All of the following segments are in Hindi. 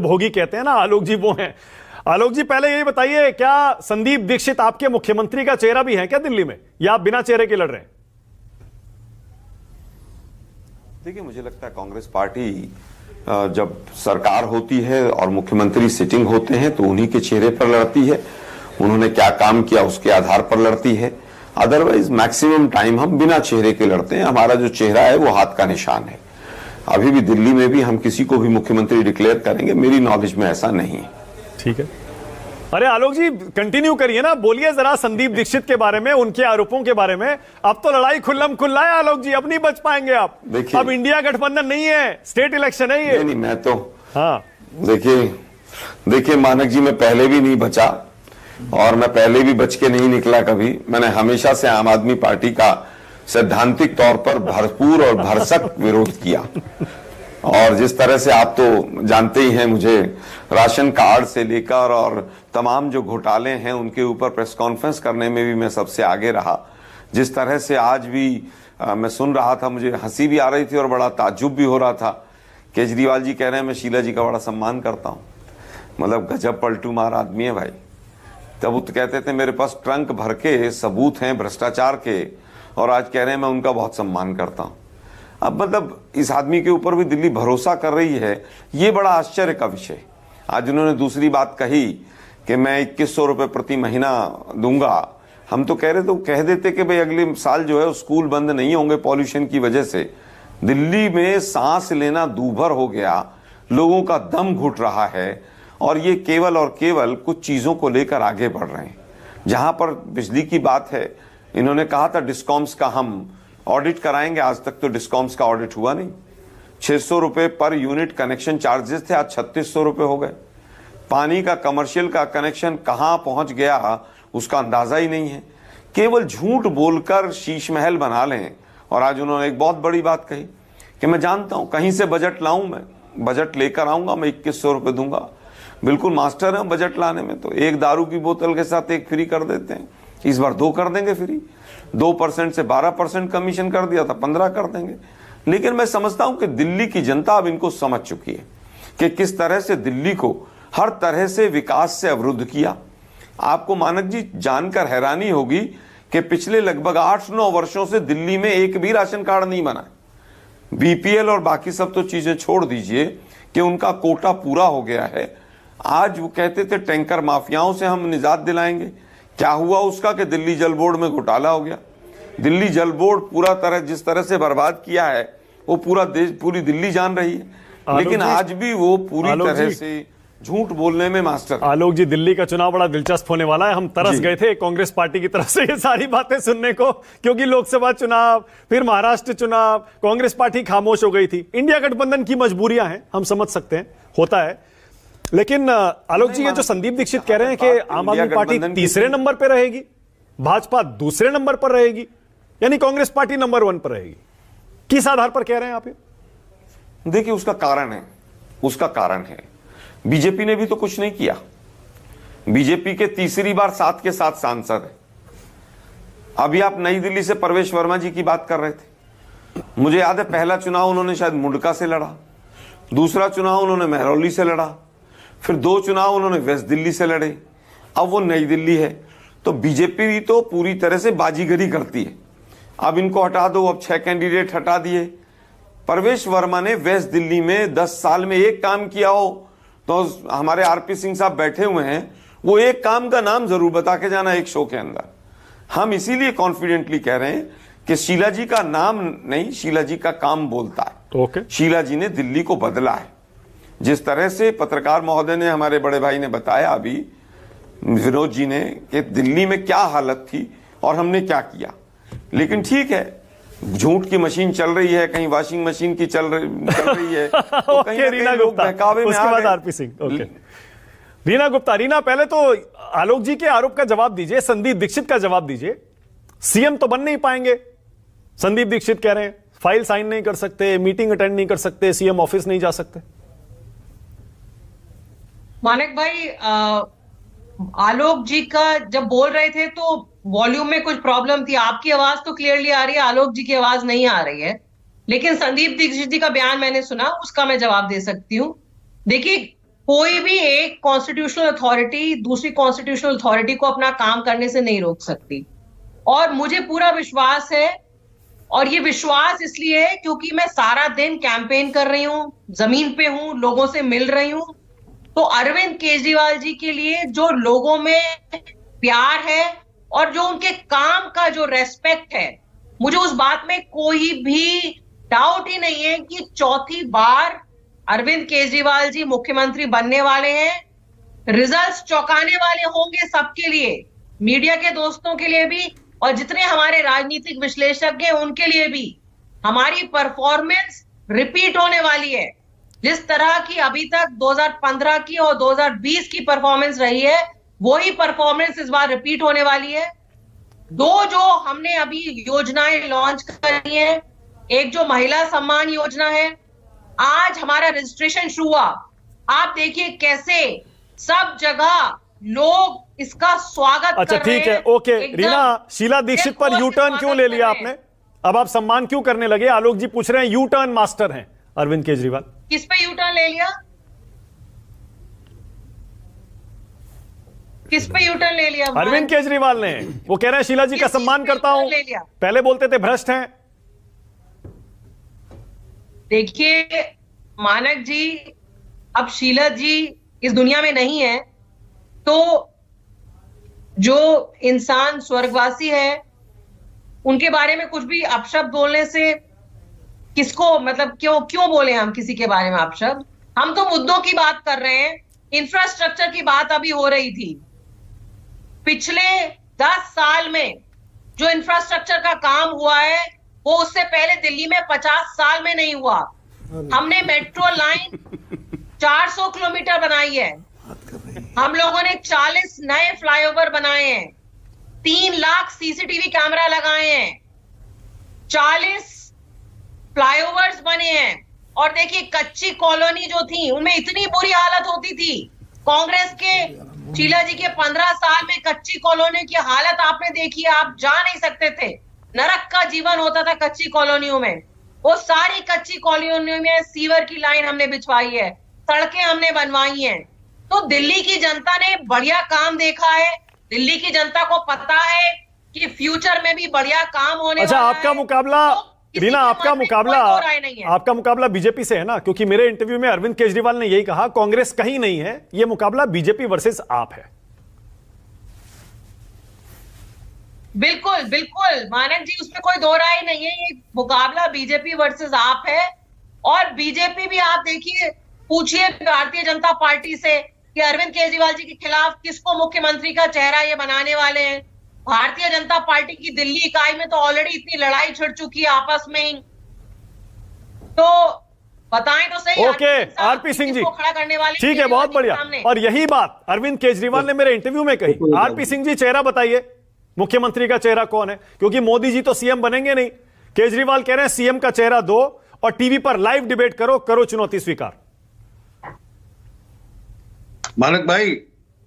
भुक्तभोगी कहते हैं ना, आलोक जी वो हैं। आलोक जी पहले यही बताइए, क्या संदीप दीक्षित आपके मुख्यमंत्री का चेहरा भी है क्या दिल्ली में, या आप बिना चेहरे के लड़ रहे हैं? देखिए, मुझे लगता है कांग्रेस पार्टी जब सरकार होती है और मुख्यमंत्री सिटिंग होते हैं तो उन्हीं के चेहरे पर लड़ती है, उन्होंने क्या काम किया उसके आधार पर लड़ती है। अदरवाइज मैक्सिमम टाइम हम बिना चेहरे के लड़ते हैं। हमारा जो चेहरा है वो हाथ का निशान है। अभी भी दिल्ली में भी हम किसी को भी मुख्यमंत्री डिक्लेयर करेंगे, मेरी नॉलेज में ऐसा नहीं है। ठीक है। अरे आलोक जी कंटिन्यू करिए ना, बोलिए जरा संदीप दीक्षित के बारे में, उनके आरोपों के बारे में। अब तो लड़ाई खुल्लम खुल्ला है आलोक जी, अब नहीं बच पाएंगे आप। अब इंडिया गठबंधन नहीं है, स्टेट इलेक्शन है ये। नहीं, मैं तो हाँ देखिए मानक जी, मैं पहले भी नहीं बचा और मैं पहले भी बच के नहीं निकला कभी। मैंने हमेशा से आम आदमी पार्टी का सैद्धांतिक तौर पर भरपूर और भरसक विरोध किया। और जिस तरह से आप तो जानते ही हैं, मुझे राशन कार्ड से लेकर और तमाम जो घोटाले हैं उनके ऊपर प्रेस कॉन्फ्रेंस करने में भी मैं सबसे आगे रहा। जिस तरह से आज भी मैं सुन रहा था, मुझे हंसी भी आ रही थी और बड़ा ताज्जुब भी हो रहा था। केजरीवाल जी कह रहे हैं मैं शीला जी का बड़ा सम्मान करता हूं। मतलब गजब पलटू मार आदमी है भाई। तब वो तो कहते थे मेरे पास ट्रंक भर के सबूत हैं भ्रष्टाचार के, और आज कह रहे हैं मैं उनका बहुत सम्मान करता हूं। अब मतलब इस आदमी के ऊपर भी दिल्ली भरोसा कर रही है, ये बड़ा आश्चर्य का विषय। आज उन्होंने दूसरी बात कही कि मैं 2100 रुपए प्रति महीना दूंगा। हम तो कह रहे तो कह देते कि भाई अगले साल जो है स्कूल बंद नहीं होंगे पॉल्यूशन की वजह से। दिल्ली में सांस लेना दूभर हो गया, लोगों का दम घुट रहा है, और ये केवल और केवल कुछ चीजों को लेकर आगे बढ़ रहे हैं। जहां पर बिजली की बात है, इन्होंने कहा था डिस्कॉम्स का हम ऑडिट कराएंगे, आज तक तो डिस्कॉम्स का ऑडिट हुआ नहीं। 600 रुपए पर यूनिट कनेक्शन चार्जेस थे, आज 3600 रुपए हो गए। पानी का कमर्शियल का कनेक्शन कहां पहुंच गया उसका अंदाजा ही नहीं है। केवल झूठ बोलकर शीश महल बना लें। और आज उन्होंने एक बहुत बड़ी बात कही कि मैं जानता हूं कहीं से बजट लाऊं, मैं बजट लेकर आऊंगा, मैं 2100 रुपए दूंगा। बिल्कुल मास्टर है बजट लाने में, तो एक दारू की बोतल के साथ एक फ्री कर देते हैं, इस बार 2 कर देंगे फ्री। 2% से 12% कमीशन कर दिया था, 15 कर देंगे। लेकिन मैं समझता हूं कि दिल्ली की जनता अब इनको समझ चुकी है कि किस तरह से दिल्ली को हर तरह से विकास से अवरुद्ध किया। आपको मानक जी जानकर हैरानी होगी कि पिछले लगभग 8-9 वर्षों से दिल्ली में एक भी राशन कार्ड नहीं बना है। बीपीएल और बाकी सब तो चीजें छोड़ दीजिए कि उनका कोटा पूरा हो गया है। आज वो कहते थे टैंकर माफियाओं से हम निजात दिलाएंगे, क्या हुआ उसका कि दिल्ली जल बोर्ड में घोटाला हो गया। दिल्ली जल बोर्ड पूरा तरह जिस तरह से बर्बाद किया है वो पूरा देश, पूरी दिल्ली जान रही है। लेकिन आज भी वो पूरी तरह से झूठ बोलने में मास्टर। आलोक जी, दिल्ली का चुनाव बड़ा दिलचस्प होने वाला है। हम तरस गए थे कांग्रेस पार्टी की तरफ से ये सारी बातें सुनने को, क्योंकि लोकसभा चुनाव, फिर महाराष्ट्र चुनाव, कांग्रेस पार्टी खामोश हो गई थी। इंडिया गठबंधन की मजबूरियां हैं, हम समझ सकते हैं, होता है। लेकिन आलोक जी, ये जो संदीप दीक्षित कह रहे हैं कि आम आदमी पार्टी तीसरे नंबर पर रहेगी, भाजपा दूसरे नंबर पर रहेगी, यानी कांग्रेस पार्टी नंबर 1 पर रहेगी, किस आधार पर कह रहे हैं आप ये? देखिए, उसका कारण है बीजेपी ने भी तो कुछ नहीं किया। बीजेपी के तीसरी बार 7 के 7 सांसद है। अभी आप नई दिल्ली से परवेश वर्मा जी की बात कर रहे थे। मुझे याद है पहला चुनाव उन्होंने शायद मुंडका से लड़ा, दूसरा चुनाव उन्होंने महरौली से लड़ा, फिर 2 चुनाव उन्होंने वेस्ट दिल्ली से लड़े, अब वो नई दिल्ली है। तो बीजेपी तो पूरी तरह से बाजीगरी करती है। अब इनको हटा दो, अब 6 कैंडिडेट हटा दिए। परवेश वर्मा ने वेस्ट दिल्ली में 10 साल में एक काम किया हो तो हमारे आरपी सिंह साहब बैठे हुए हैं, वो एक काम का नाम जरूर बता के जाना एक शो के अंदर। हम इसीलिए कॉन्फिडेंटली कह रहे हैं कि शीला जी का नाम नहीं, शीला जी का काम बोलता है। शीला जी ने दिल्ली को बदला है। जिस तरह से पत्रकार महोदय ने, हमारे बड़े भाई ने बताया अभी, विनोद जी ने, कि दिल्ली में क्या हालत थी और हमने क्या किया। लेकिन ठीक है, झूठ की मशीन चल रही है, कहीं वॉशिंग मशीन की चल रही है तो कहीं रीना गुप्ता, उसके बाद आरपी सिंह। रीना गुप्ता, रीना पहले तो आलोक जी के आरोप का जवाब दीजिए, संदीप दीक्षित का जवाब दीजिए। सीएम तो बन नहीं पाएंगे, संदीप दीक्षित कह रहे हैं फाइल साइन नहीं कर सकते, मीटिंग अटेंड नहीं कर सकते, सीएम ऑफिस नहीं जा सकते। मानिक भाई, आलोक जी का जब बोल रहे थे तो वॉल्यूम में कुछ प्रॉब्लम थी। आपकी आवाज तो क्लियरली आ रही है, आलोक जी की आवाज नहीं आ रही है। लेकिन संदीप दीक्षित जी का बयान मैंने सुना, उसका मैं जवाब दे सकती हूँ। देखिए, कोई भी एक कॉन्स्टिट्यूशनल अथॉरिटी दूसरी कॉन्स्टिट्यूशनल अथॉरिटी को अपना काम करने से नहीं रोक सकती। और मुझे पूरा विश्वास है, और ये विश्वास इसलिए है क्योंकि मैं सारा दिन कैंपेन कर रही हूं, जमीन पे हूं, लोगों से मिल रही हूं। तो अरविंद केजरीवाल जी के लिए जो लोगों में प्यार है और जो उनके काम का जो रेस्पेक्ट है, मुझे उस बात में कोई भी डाउट ही नहीं है कि चौथी बार अरविंद केजरीवाल जी मुख्यमंत्री बनने वाले हैं। रिजल्ट्स चौंकाने वाले होंगे सबके लिए, मीडिया के दोस्तों के लिए भी और जितने हमारे राजनीतिक विश्लेषक हैं उनके लिए भी। हमारी परफॉर्मेंस रिपीट होने वाली है। जिस तरह की अभी तक 2015 की और 2020 की परफॉर्मेंस रही है, वही परफॉर्मेंस इस बार रिपीट होने वाली है। दो जो हमने अभी योजनाएं लॉन्च करी है, एक जो महिला सम्मान योजना है, आज हमारा रजिस्ट्रेशन शुरू हुआ। आप देखिए कैसे सब जगह लोग इसका स्वागत अच्छा कर रहे ठीक है, हैं। ओके। एकदम रीना, शीला दीक्षित पर दिल यू खोल टर्न के क्यों ले स्वागत लिया कर रहे आपने? अब आप सम्मान क्यों करने लगे? आलोक जी पूछ रहे हैं, यू टर्न मास्टर हैं अरविंद केजरीवाल। किस पे यू टर्न ले लिया? किस पे यू टर्न ले लिया? अरविंद केजरीवाल ने। वो कह रहे हैं शीला जी का किस चीज सम्मान पे करता U-turn हूं, ले लिया? पहले बोलते थे भ्रष्ट हैं। देखिए मानक जी, अब शीला जी इस दुनिया में नहीं है, तो जो इंसान स्वर्गवासी है उनके बारे में कुछ भी अपशब्द बोलने से किसको, मतलब क्यों बोले हम किसी के बारे में अपशब्द? हम तो मुद्दों की बात कर रहे हैं। इंफ्रास्ट्रक्चर की बात अभी हो रही थी। पिछले 10 साल में जो इंफ्रास्ट्रक्चर का काम हुआ है वो उससे पहले दिल्ली में 50 साल में नहीं हुआ। हमने मेट्रो लाइन 400 किलोमीटर बनाई है। हम लोगों ने 40 नए फ्लाईओवर बनाए हैं, 3 लाख सीसीटीवी कैमरा लगाए हैं, 40 फ्लाईओवर्स बने हैं। और देखिए कच्ची कॉलोनी जो थी उनमें इतनी बुरी हालत होती थी। कांग्रेस के शीला जी के 15 साल में कच्ची कॉलोनी की हालत आपने देखी, आप जा नहीं सकते थे। नरक का जीवन होता था कच्ची कॉलोनियों में। वो सारी कच्ची कॉलोनियों में सीवर की लाइन हमने बिछवाई है, सड़कें हमने बनवाई हैं। तो दिल्ली की जनता ने बढ़िया काम देखा है। दिल्ली की जनता को पता है कि फ्यूचर में भी बढ़िया काम होने अच्छा, वाला आपका है। मुकाबला तो रीना, आपका मुकाबला आपका मुकाबला बीजेपी से है ना? क्योंकि मेरे इंटरव्यू में अरविंद केजरीवाल ने यही कहा, कांग्रेस कहीं नहीं है, ये मुकाबला बीजेपी वर्सेस आप है। बिल्कुल बिल्कुल मानक जी, उसमें कोई दो राय नहीं है। ये मुकाबला बीजेपी वर्सेस आप है। और बीजेपी भी आप देखिए, पूछिए भारतीय जनता पार्टी से कि अरविंद केजरीवाल जी के खिलाफ किसको मुख्यमंत्री का चेहरा ये बनाने वाले हैं। भारतीय जनता पार्टी की दिल्ली इकाई में तो ऑलरेडी इतनी लड़ाई छिड़ चुकी है आपस में ही। तो बताएं तो सही। ओके, आरपी सिंह जी, खड़ा करने वाले ठीक है, बहुत बढ़िया। और यही बात अरविंद केजरीवाल ने मेरे इंटरव्यू में कही। आरपी सिंह जी, चेहरा बताइए, मुख्यमंत्री का चेहरा कौन है? क्योंकि मोदी जी तो सीएम बनेंगे नहीं। केजरीवाल कह रहे हैं सीएम का चेहरा दो और टीवी पर लाइव डिबेट करो चुनौती स्वीकार। मानक भाई,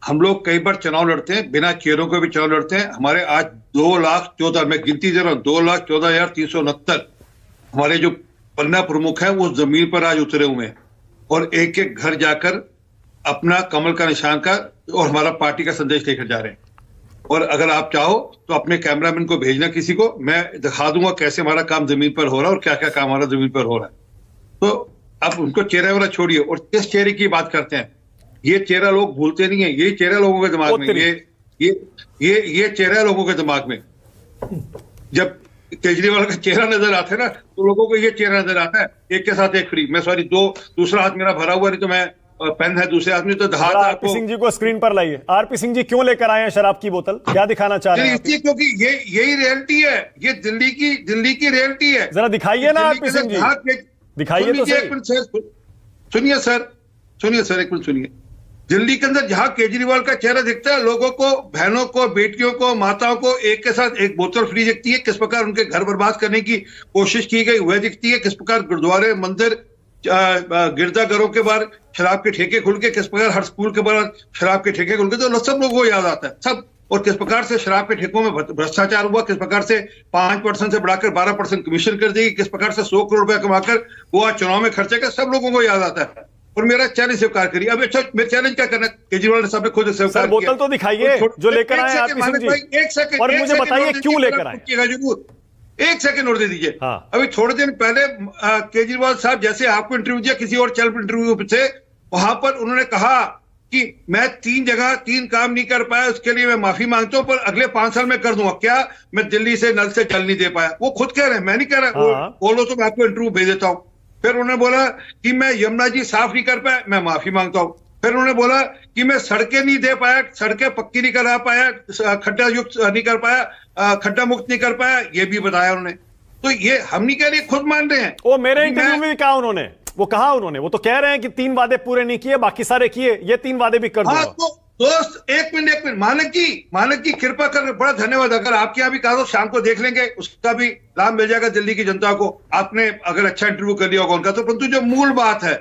हम लोग कई बार चुनाव लड़ते हैं, बिना चेहरों के भी चुनाव लड़ते हैं। हमारे आज 2,14,000, मैं गिनती दे रहा हूं, 2,14,369 हमारे जो पन्ना प्रमुख हैं वो जमीन पर आज उतरे हुए हैं और एक एक घर जाकर अपना कमल का निशान का और हमारा पार्टी का संदेश लेकर जा रहे हैं। और अगर आप चाहो तो अपने कैमरामैन को भेजना किसी को, मैं दिखा दूंगा कैसे हमारा काम जमीन पर हो रहा है और क्या क्या काम हमारा जमीन पर हो रहा है। तो आप उनको चेहरा वाला छोड़िए और किस चेहरे की बात करते हैं। ये चेहरा लोग भूलते नहीं है, यही चेहरा लोगों के दिमाग में, ये चेहरा लोगों के दिमाग में। जब केजरीवाल का चेहरा नजर आता है ना तो लोगों को ये चेहरा नजर आता है, एक के साथ एक फ्री। मैं सॉरी, दूसरा हाथ मेरा भरा हुआ, नहीं तो मैं पेन है दूसरे हाथ में, तो हाथ आरपी सिंह जी को स्क्रीन पर लाइए। आरपी सिंह जी, क्यों लेकर आए हैं शराब की बोतल? क्या दिखाना चाह रहे हैं? इसलिए क्योंकि यही रियलिटी है, ये दिल्ली की रियलिटी है। जरा दिखाइए ना आरपी सिंह जी, दिखाइए तो सही। सुनिए सर, एक मिनट सुनिए। दिल्ली के अंदर जहां केजरीवाल का चेहरा दिखता है, लोगों को, बहनों को, बेटियों को, माताओं को एक के साथ एक बोतल फ्री दिखती है। किस प्रकार उनके घर बर्बाद करने की कोशिश की गई वह दिखती है। किस प्रकार गुरुद्वारे, मंदिर, गिरजाघरों के बाहर शराब के ठेके खुल के, किस प्रकार हर स्कूल के बाहर शराब के ठेके खुल के, तो सब लोगों को याद आता है सब। और किस प्रकार से शराब के ठेकों में भ्रष्टाचार हुआ, किस प्रकार से 5% से बढ़ाकर 12% कमीशन कर देगी, किस प्रकार से 100 करोड़ रुपया कमाकर वो आज चुनाव में खर्चे का सब लोगों को याद आता है। और मेरा चैलेंज स्वीकार करिए। अब अच्छा, मेरे चैलेंज क्या करना, केजरीवाल साहब ने खुद स्वीकार सर किया। बोतल तो दिखाइए जो लेकर आए आरपी सिंह जी, एक सेकंड, और मुझे बताइए क्यों लेकर आए। जरूर, एक सेकंड और दे दीजिए। हाँ। अभी थोड़े दिन पहले केजरीवाल साहब जैसे आपको इंटरव्यू दिया किसी और चैनल पर इंटरव्यू से, वहां पर उन्होंने कहा कि मैं 3 जगह 3 काम नहीं कर पाया, उसके लिए मैं माफी मांगता हूं, पर अगले 5 साल में कर दूंगा। क्या मैं दिल्ली से नल से जल नहीं दे पाया? वो खुद कह रहे हैं, मैं नहीं कह रहा। हाँ। बोलो तो मैं आपको इंटरव्यू भेज देता हूं। फिर उन्होंने बोला कि मैं यमुना जी साफ नहीं कर पाया, मैं माफी मांगता हूं। फिर उन्होंने बोला कि मैं सड़कें नहीं दे पाया, सड़कें पक्की नहीं करा पाया, खड्डा युक्त नहीं कर पाया, खड्डा मुक्त नहीं कर पाया, ये भी बताया उन्होंने। तो ये हम नहीं कह रहे, खुद मान रहे हैं। वो मेरे इंटरव्यू में भी कहा उन्होंने, वो कहा उन्होंने, वो तो कह रहे हैं कि 3 वादे पूरे नहीं किए, बाकी सारे किए, ये 3 वादे भी कर हाँ, दूंगा। तो दोस्त एक मिनट मानक जी कृपा कर, बड़ा धन्यवाद। अगर आपके यहाँ भी कहा तो शाम को देख लेंगे, उसका भी लाभ मिल जाएगा दिल्ली की जनता को। आपने अगर अच्छा इंटरव्यू कर लिया होगा उनका तो। परंतु जो मूल बात है,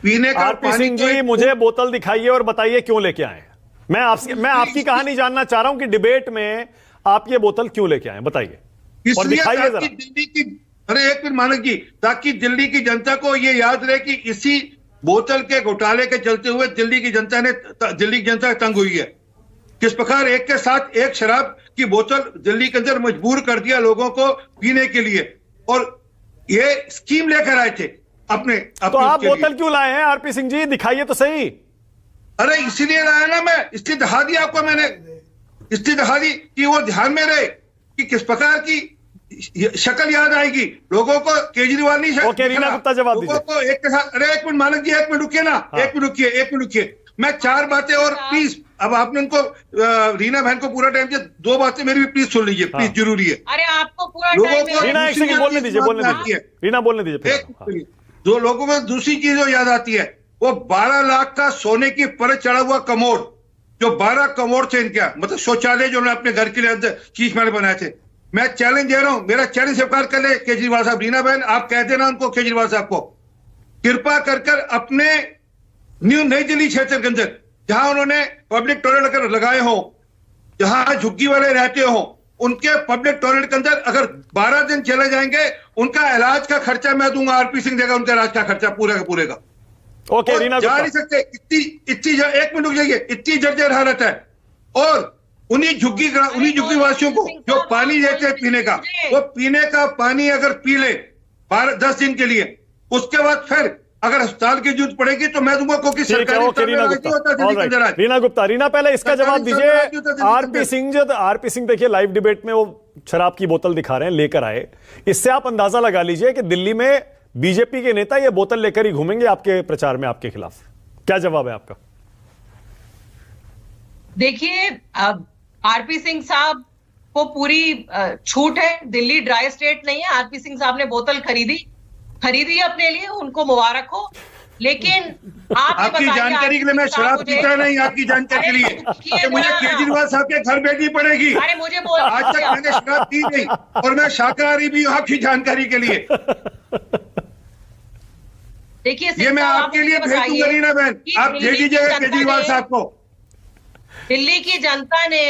पीने का आरपी पानी सिंह जी, मुझे बोतल दिखाइए और बताइए क्यों लेके आए। मैं आपकी कहानी जानना चाह रहा हूं कि डिबेट में आप ये बोतल क्यों लेके आए, बताइए और इसलिए दिखाइए ताकि जरा। दिल्ली की, अरे एक मिनट मानक जी, ताकि दिल्ली की जनता को ये याद रहे कि इसी बोतल के घोटाले के चलते हुए दिल्ली की जनता तंग हुई है। किस प्रकार एक के साथ एक शराब की बोतल दिल्ली के अंदर मजबूर कर दिया लोगों को पीने के लिए, और ये स्कीम लेकर आए थे अपने तो आप बोतल क्यों लाए हैं आरपी सिंह जी, दिखाइए तो सही। अरे इसीलिए लाया ना मैं, इसलिए दिखा दिया आपको मैंने, इसलिए दिखा दी कि वो ध्यान में रहे कि किस प्रकार की शक्ल याद आएगी लोगों को। केजरीवाल नहीं शक्ल, ओके, रीना गुप्ता जवाब लोगों को एक के साथ। अरे एक मिनट मानक जी, एक मिनट रुकिए ना, एक मिनट रुकिए। मैं 4 बातें और प्लीज, अब आपने उनको रीना बहन को पूरा टाइम दिया, 2 बातें मेरी भी प्लीज सुन लीजिए, प्लीज, जरूरी है। अरे आपको पूरा लोगों टाइम को रीना एक सेकंड बोलने दीजिए, रीना बोलने दीजिए। जो लोगों को दूसरी चीज जो याद आती है, वो 12 लाख का सोने की परत चढ़ा हुआ कमोड, जो 12 कमोड थे इनका, मतलब शौचालय जो उन्होंने अपने घर के लिए अंदर चीज मैंने बनाए थे। मैं चैलेंज दे रहा हूं, मेरा चैलेंज स्वीकार कर ले केजरीवाल साहब। रीना बहन, आप कह देना उनको, केजरीवाल साहब को, कृपा कर अपने नई दिल्ली क्षेत्र के अंदर जहां उन्होंने पब्लिक टॉयलेट लगाए हो, जहां झुग्गी वाले रहते हो, उनके पब्लिक टॉयलेट के अंदर अगर 12 दिन चले जाएंगे, उनका इलाज का खर्चा मैं दूंगा, आरपी सिंह देगा उनका इलाज का खर्चा पूरे का पूरे का। ओके रीना, जा नहीं सकते, इतनी एक मिनट रुक जाइए, इतनी जर्जर हालत है। और उन्हीं झुग्गी वासियों को जो पानी देते हैं पीने का, वो पीने का पानी अगर पी ले 10 दिन के लिए, उसके बाद फिर अगर अस्पताल की जरूरत पड़ेगी तो मैं दूंगा, क्योंकि सरकारी रीना गुप्ता, रीना पहले इसका जवाब दीजिए। आरपी सिंह देखिए लाइव डिबेट में वो शराब की बोतल दिखा रहे हैं, लेकर आए, इससे आप अंदाजा लगा लीजिए कि दिल्ली में बीजेपी के नेता ये बोतल लेकर ही घूमेंगे आपके प्रचार में आपके खिलाफ। क्या जवाब है आपका? देखिए, आरपी सिंह साहब को पूरी छूट है, दिल्ली ड्राई स्टेट नहीं है। आरपी सिंह साहब ने बोतल खरीदी अपने लिए, उनको मुबारक हो। लेकिन आपकी जानकारी के लिए मैं शराब पीता नहीं, आपकी जानकारी के लिए कि मुझे केजरीवाल साहब के घर भेजनी पड़ेगी। अरे मुझे बोल, आज तक मैंने शराब पी नहीं, और मैं शाकाहारी भी हूं, आपकी जानकारी के लिए। देखिए, ये मैं आपके लिए भेज दूंगा रीना बहन, आप दे दीजिएगा केजरीवाल साहब को। दिल्ली की जनता ने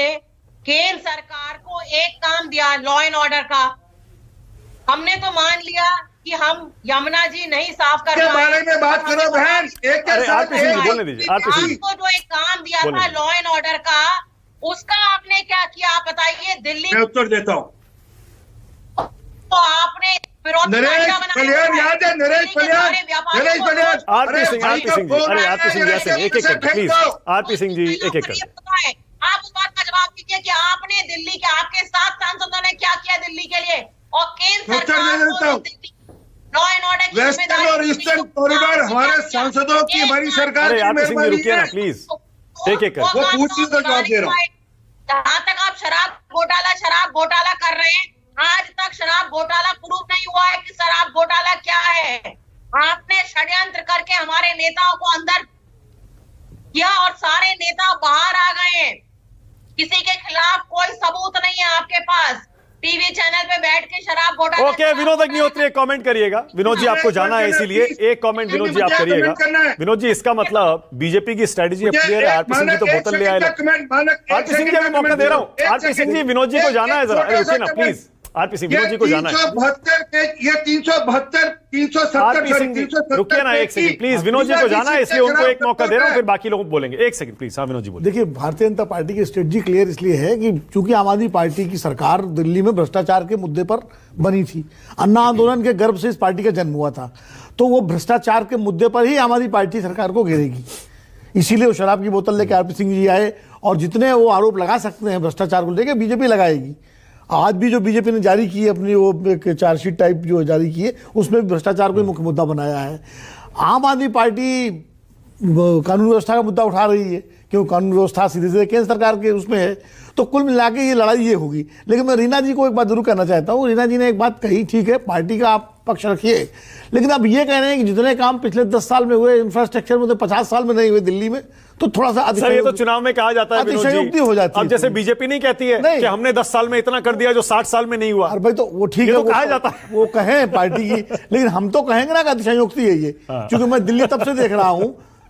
केंद्र सरकार को एक काम दिया, लॉ एंड ऑर्डर का। हमने तो मान लिया कि हम यमुना जी नहीं साफ कर पाए, बारे में बात करो बहन, एक के साथ बोलने दीजिए। आपको जो एक काम दिया था लॉ एंड ऑर्डर का, उसका आपने क्या किया आप बताइए। दिल्ली मैं उत्तर देता हूँ। तो आपने नरेश पलियार याद है, नरेश पलियार, आरपी सिंह, अरे आरपी सिंह जैसे एक प्लीज, आरपी सिंह जी एक आप उस बात का जवाब दीजिए कि आपने दिल्ली के, आपके 7 सांसदों ने क्या किया दिल्ली के लिए, और केंद्र सरकार लॉ एंड ऑर्डर की वेस्टर्न और ईस्टर्न कॉरिडोर हमारे सांसदों की, हमारी सरकार की मेहरबानी रुकिए ना प्लीज, एक वो पूछने का जवाब दे रहा हूँ। जहां तक आप शराब घोटाला कर रहे हैं, आज तक शराब घोटाला प्रूफ नहीं हुआ है कि शराब घोटाला क्या है। आपने षड्यंत्र करके हमारे नेताओं को अंदर किया और सारे नेता बाहर आ गए हैं। किसी के खिलाफ कोई सबूत नहीं है आपके पास। टीवी चैनल पे बैठ के शराब घोटाला। ओके, विनोद अग्निहोत्री एक कमेंट करिएगा। विनोद जी आपको जाना है, इसीलिए एक कमेंट विनोद जी आप करिएगा। विनोद जी, इसका मतलब बीजेपी की स्ट्रेटेजी क्लियर है, आरपी सिंह जी तो बोतल ले आए। आरपी सिंह जी अभी मौका दे रहा हूं, आरपी सिंह जी विनोद जी को जाना है, जरा रुकिए ना प्लीज। आरपी सिंह, विनोद जी को जाना है। 370 आरपी सिंह जी रुकिए ना एक सेकंड प्लीज, विनोद जी को जाना है इसलिए उनको एक मौका दे रहा हूं, फिर बाकी लोग बोलेंगे। एक सेकंड प्लीज। हाँ विनोद जी बोलिए। देखिए, भारतीय जनता पार्टी की स्ट्रेटजी क्लियर इसलिए है कि चूंकि आम आदमी पार्टी की सरकार दिल्ली में भ्रष्टाचार के मुद्दे पर बनी थी, अन्ना आंदोलन के गर्भ से इस पार्टी का जन्म हुआ था, तो वो भ्रष्टाचार के मुद्दे पर ही आम आदमी पार्टी सरकार को घेरेगी। इसीलिए वो शराब की बोतल लेकर आरपी सिंह जी आए, और जितने वो आरोप लगा सकते हैं भ्रष्टाचार को लेकर बीजेपी लगाएगी। आज भी जो बीजेपी ने जारी की है अपनी वो एक चार्जशीट टाइप जो जारी की है, उसमें भी भ्रष्टाचार को मुख्य मुद्दा बनाया है। आम आदमी पार्टी कानून व्यवस्था का मुद्दा उठा रही है, क्योंकि कानून व्यवस्था सीधे सीधे केंद्र सरकार के उसमें है। तो कुल मिला के ये लड़ाई ये होगी। लेकिन मैं रीना जी को एक बात जरूर कहना चाहता हूँ। रीना जी ने एक बात कही, ठीक है पार्टी का आप पक्ष रखिए, लेकिन अब ये कह रहे हैं कि जितने काम पिछले 10 साल में हुए इंफ्रास्ट्रक्चर में, तो 50 साल में नहीं हुए दिल्ली में, तो थोड़ा सा सर ये तो चुनाव में कहा जाता है विनोद जी, हो जाती है। अब जैसे बीजेपी नहीं कहती है कि हमने 10 साल में इतना कर दिया जो 60 साल में नहीं हुआ। अरे भाई तो वो ठीक है, तो कहा जाता है, वो कहें पार्टी की, लेकिन हम तो कहेंगे ना कि अतिशयोक्ति है ये, क्योंकि मैं दिल्ली तब से देख रहा हूं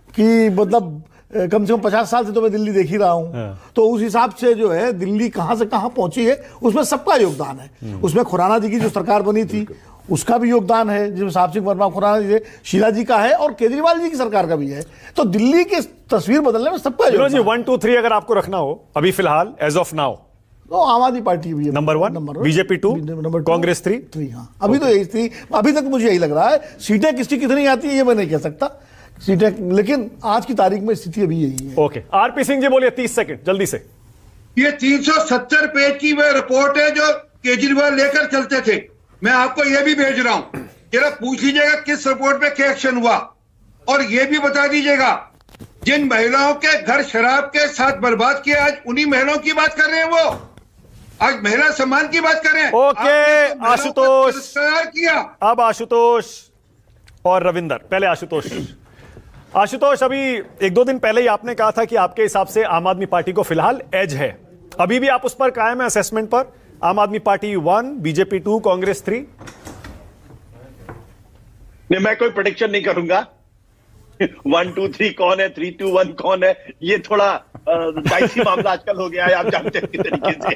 कि मतलब कम से कम 50 साल से तो मैं दिल्ली देख ही रहा हूं। तो उस हिसाब से जो है दिल्ली कहां से कहां पहुंची है, उसमें सबका योगदान है। उसमें खुराना जी की जो सरकार बनी थी उसका भी योगदान है, जिसमें साहब सिंह वर्मा, खुराना जी, शीला जी का है, और केजरीवाल जी की सरकार का भी है। तो दिल्ली की तस्वीर बदलने में सबका योगदान जी। 1 2 3 अगर आपको रखना हो अभी फिलहाल एज ऑफ नाउ, तो आम आदमी पार्टी भी है नंबर 1, बीजेपी 2, कांग्रेस 3। हाँ, अभी तो यही थी, अभी तक मुझे यही लग रहा है। सीटें किसकी कितनी आती है ये मैं नहीं कह सकता सीटें, लेकिन आज की तारीख में स्थिति अभी यही है। ओके, आरपी सिंह जी बोलिए 30 सेकंड जल्दी से। ये 370 पेज की वह रिपोर्ट है जो केजरीवाल लेकर चलते थे। मैं आपको यह भी भेज रहा हूं, जरा पूछ लीजिएगा किस रिपोर्ट पे क्या एक्शन हुआ, और यह भी बता दीजिएगा जिन महिलाओं के घर शराब के साथ बर्बाद किया, आज उन्हीं महिलाओं की बात कर रहे हैं। वो आज महिला सम्मान की बात कर रहे हैं। ओके आशुतोष, किया अब आशुतोष और रविंदर। पहले आशुतोष, अभी 1-2 दिन पहले ही आपने कहा था कि आपके हिसाब से आम आदमी पार्टी को फिलहाल एज है, अभी भी आप उस पर कायम है असेसमेंट पर? आम आदमी पार्टी 1, बीजेपी 2, कांग्रेस 3? नहीं, मैं कोई प्रेडिक्शन नहीं करूंगा। 1 2 3 कौन है, 3 2 1 कौन है, ये थोड़ा डाइसी मामला आजकल हो गया है, आप जानते हैं किस तरीके से।